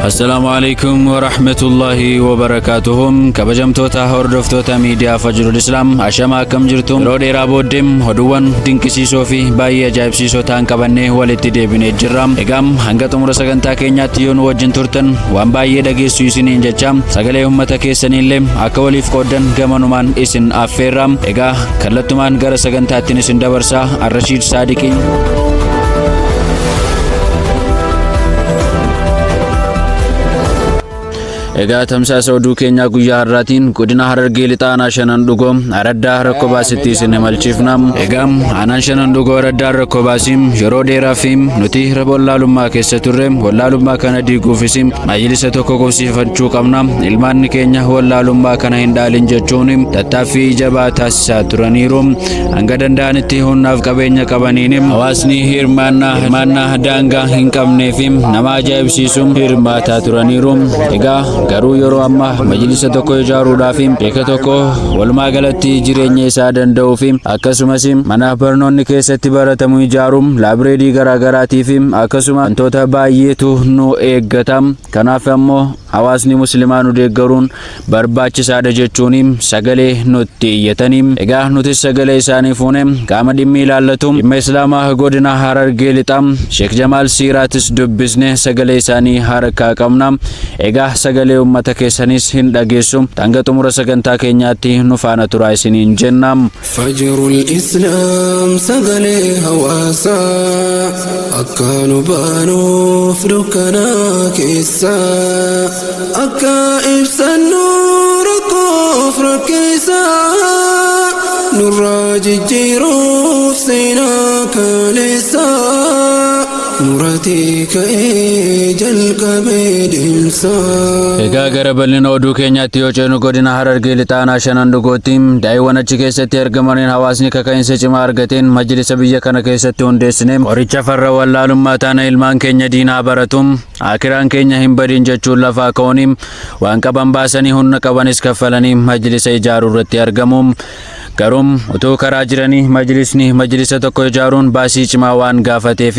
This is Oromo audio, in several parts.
Assalamualaikum warahmatullahi wabarakatuh. Kabajamtoota hordoftoota miidiyaa Fajrul Islaam ashama akkam jirtu yeroo dheeraa booddeen oduuwwan dinqisiisoo fi baay'ee ajaa'ibsiisoo ta'an qabannee walitti deebinee jirra. Egaa hanga xumura sagantaa keenyaatti yoo nu wajjin turtan waan baay'ee dhageessu isiniin jecha sagalee uummata keessaniillee akka waliif qooddan gamanumaan isin affeerra. Egaa kallattumaan gara sagantaattiin isin dabarsaa Arrashiid Saadiqii. Egaa tamsaasa oduu keenya guyyaa har'aatiin godina Harargee lixaa shanan dhugoo araddaa rakkoo baasitti isin imalchiifna. Egaa aanaan shanan dhugoo araddaa rakkoo baasiin yeroo dheeraa fi nuti wallaalummaa keessa turre wallaalummaa kana diiguufis majlisa tokko qubsiifachuu qabna. Ilmaan keenya wallaalummaa kana hin dhaalin jechuun tattaaffii jabaa taasisaa turaniiru. Hanga danda'anitti humnaaf qabeenya qabaniin hawaasni hirmaannaa daangaa hin qabnee fi nama ajaa'ibsiisu hirmaataa turaniiru. Egaa garuu yeroo ammaa majlisa tokko ijaaruudhaaf beeka tokko walumaa galatti jireenya isaa danda'uu fi akkasumas mana barnoonni keessatti baratamu ijaaruun laabireerii garaagaraatii fi akkasuma wantoota baay'eetu nu eeggata. Kanaaf ammoo hawaasni muslimaa nu deeggaruun barbaachisaadha jechuun sagalee nutti iyyatanii. Egaa nutis sagalee isaanii fuune qaama dhimmi ilaallatu dhimma islaamaa godina Harargee lixaa Sheek Jamaal Siiraatis dubbisne sagalee isaanii harkaa qabna. Egaa sagalee ummata keessanis hin dhageessu. Hanga xumura sagantaa keenyaatti nu faana turaa isiniin jenna. Fajrul Islaam sagalee hawaasaa akka nu baanuuf dukkana keessa akka ibsannu rakkoof rakkeessa nurraa jijjiiruuf seenaa kaleessa nuratii ka'ee jalqabee deemsa. Egaa gara bal'ina oduu keenyaatti yoo ceenu godina Harargee lixaa shanan dhugootti daa'imman achi keessatti argamaniin hawaasni kaka'insa cimaa argateen majlisa biyya kana keessatti hundeessine qoricha farra wallaalummaa taana ilmaan keenya diinaa baratu akiraan keenya hin badin jechuun lafaa ka'uun waan qaban baasanii humna qabanis kaffalanii majlisa ijaaruu irratti argamu. Garum utuu karaa jiranii majlisa tokko ijaaruun baasii cimaa waan gaafateef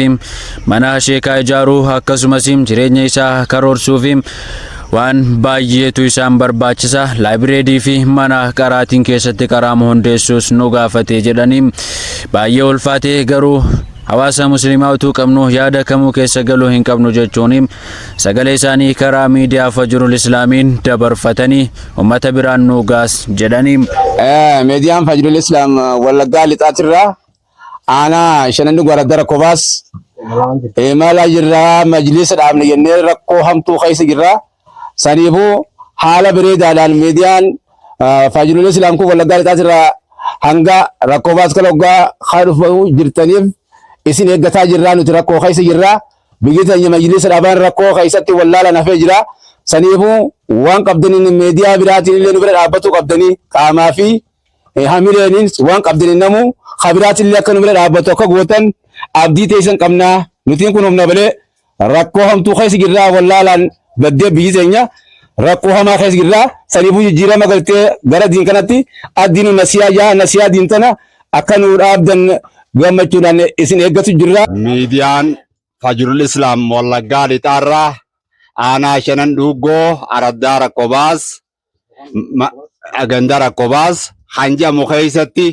mana sheekaa ijaaruu akkasumas jireenya isaa karoorsuu fi waan baay'eetu isaan barbaachisa. Laabireerii fi mana qaraatiin keessatti qaraamu hundeessuus nu gaafate jedhanii baay'ee ulfaate. Garuu hawaasa muslimaa utuu qabnu yaada kamuu keessa galuu hin qabnu jechuun sagalee isaanii karaa miidiyaa Fajrul Islaamiin dabarfatanii ummata biraan nu gaas jedhanii. Miidiyaan Fajrul Islaam Wallaggaa lixaatirraa aanaa shanan dhugoo araddaa rakkoo baas imala jirraa majlisa dhaabne jennee rakkoo hamtuu keessa jirraa. Saniifuu haala bareedaadhaan miidiyaan Fajrul Islaam kun Wallaggaa lixaatirraa hanga rakkoo baas kana waggaa haadhufuu jirtaniif isin eeggataa jirraa. Nuti rakkoo keessa jirraa. Biyyi teenya majlisa dhaabaan rakkoo keessatti wallaalan hafee jira. Saniifuu waan qabdaniin miidiyaa biraatiin illee nu bira dhaabbatu qabdanii qaamaa fi hamileeniin waan qabdaniin namu kabiraatiin illee akka nu bira dhaabbatu akka gootan abdii teessan qabnaa. Nutiin kun humna balee rakkoo hamtuu keessa jirraa wallaalaan baddee biyyi teenya rakkoo hamaa keessa jirraa. Saniifuu jijjiirama galtee gara diin kanatti addiin nasiyaa diin tana akka nu dhaabdan gammachuudhaan isin eeggatu jirra. Miidiyaan Fajrul Islaam Wallaggaa lixaarraa aanaa shanan dhugoo araddaa rakkoo baas ganda rakkoo baas hanjamu keessatti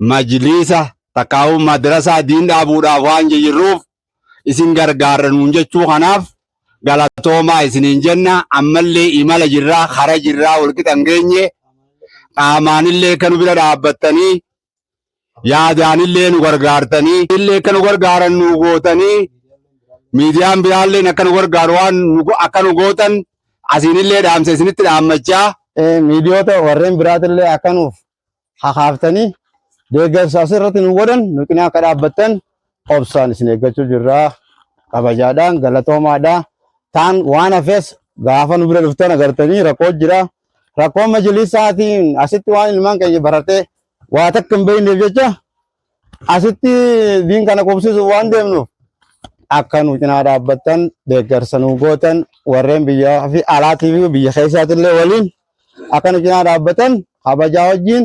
majlisa takkaa'uu madrasaa diin dhaabuudhaaf waan jirruuf isin gargaaran jechuu kanaaf galatoomaa isiniin jenna. Ammallee imala jirraa hara jirraa walqixa hin geenye qaamaanillee kan bira dhaabbattanii yaadaanillee nu gargaartanii illee kan gargaaran nu gootanii miidiyaan biraallee akka nu gargaaru waan akka nu gootan asinillee dhaamsa isinitti dhaammachaa. Miidiyoota warreen biraatillee akka nuuf hahaaftanii deeggarsa asirratti nu godhan nu cinaa akka dhaabbattan obsaan isin eeggachuu jirraa. Kabajaadhaan galatoomaadhaan taan waan hafees gaafa nu bira dhuftan agartanii rakkoo jira. Rakkoo majlisaatiin asitti waan ilmaan keenya baratee waa takka hin beekneef jecha asitti diin kana qubsiisuuf waan deemnuuf akka nu cinaa dhaabbattan deeggarsa nu gootan warreen biyyaa fi alaatii fi biyya keessaatillee waliin akka nu cinaa dhaabbatan kabajaa wajjin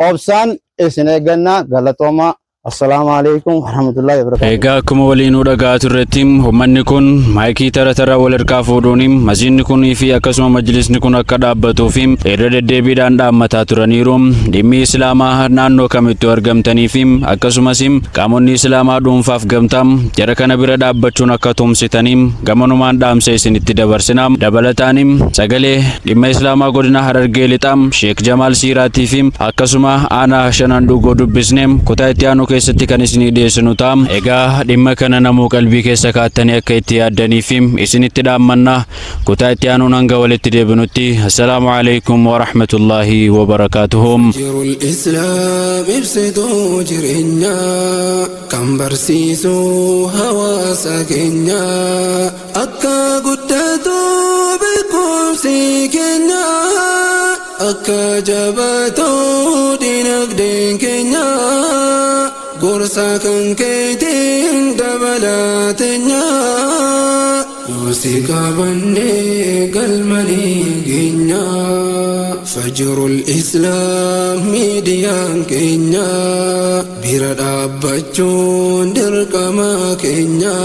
obsaan isin eeggannaa. Galatoomaa Assalamu alaikum warahmatullahi wabarakatuh. Egaa akkuma waliin dhagaa turretti uummanni kun maayikii tara wal harkaa fuudhuun masjiidni kunii fi akkasuma majlisni kun akka dhaabbatuu fi irra deddeebiidhaan dhaammataa turaniiru. Dhimmi Islaamaa naannoo kamitti argamtanii fi akkasumas qaamonni Islaamaa dhuunfaaf gamtaa jara kana bira dhaabbachuun akka tumsitanii gamanumaan dhaamsa isinitti dabarsina. Dabalataan sagalee dhimma Islaamaa godina Harargee lixaa Sheek Jamaal Siiraatii fi akkasuma aanaa shanan dhugoo dubbisne kutaa itti aanu keessatti kan isinii dhiyeessinu ta'a. Egaa dhimma kana namuu qalbii keessa kaattanii akka itti yaaddanii fi isinitti dhaammanna. Kutaa itti aanuun hanga walitti deebinutti assalaamu alaikum wa rahmatullahi wa barakatuhu. Jirul Islaam ibsituu jireenyaa kan barsiisu hawaasa keenya akka guddatu beekumsi keenya akka jabaatu dinagdeen keenya gorsa kan keetiin dabalateenya yosi qabanne galmanii keenya Fajrul Islaam miidiyaan keenya bira dhaabbachuun dirqama keenya.